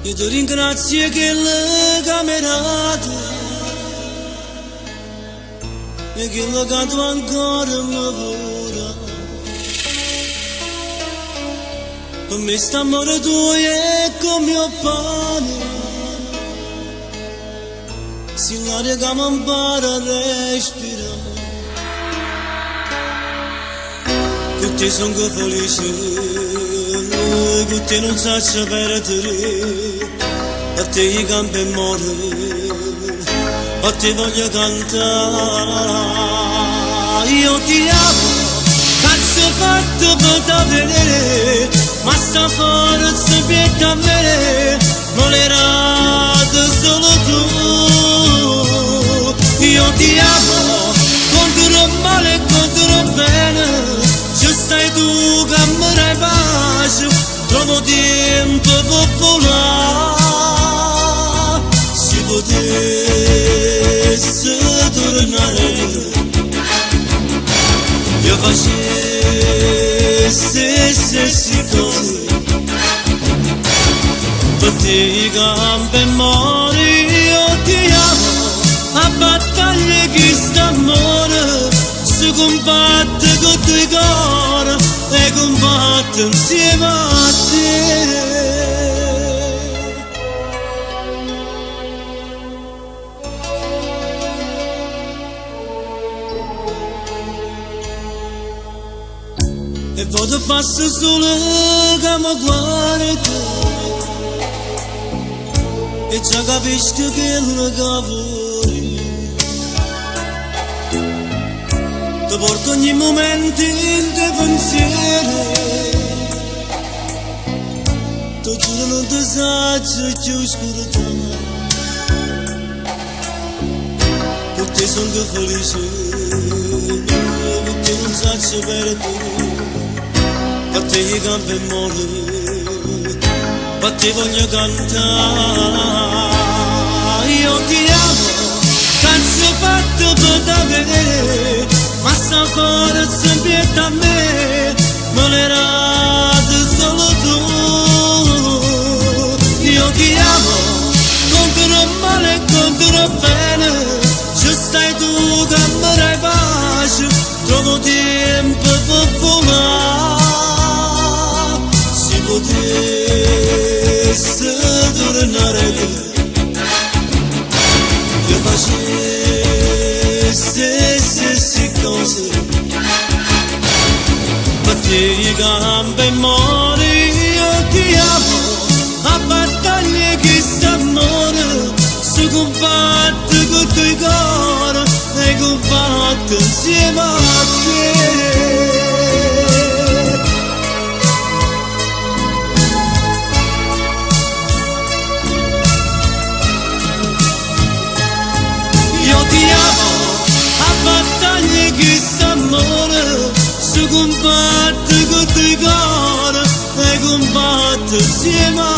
Io ti ringrazio che l'hai camerato e che l'hai canto ancora mi vorrà. Per me st'amore tuo è come il pane, si l'aria che mi impara a respirare. Con te sono felice, con te non so perdere, a te i campi muore, a te voglio cantare. Io ti amo, cazzo fatto per te vedere, ma sta forza per a me, volerà solo tu. Io ti amo, contro male e contro bene, ci stai tu che mi dai pace, trovo tempo per volare. Se potessi tornare, io facessi stesse cose, per te i campi mori. Io ti amo, a battaglia che st'amore si combatte con i tuoi cuori e combatte insieme a te. E vado passo solo che mi guarda e già capisco che lo cavoli. Ti porto ogni momento in te pensiero, ti giuro non ti saggio più oscurità. Con te sono felice, con te non saggio perdere, a te i campi muore, a te voglio cantare. Io ti amo, canzo fatto per te vedere, ma sta forza in a me, volerà solo tu. Io ti amo, contro male e contro bene, ci stai tu che mi dai pace, trovo tempo per volare. Se potessi tornare, io facessi stesse cose, per te i campi mori. Io ti amo, a battaglia che st'amore si combatte con i tuoi cuori e combatte insieme a te. Ti amo, a battaglia che st'amore si combatte con i tuoi cuori e combatte insieme a te.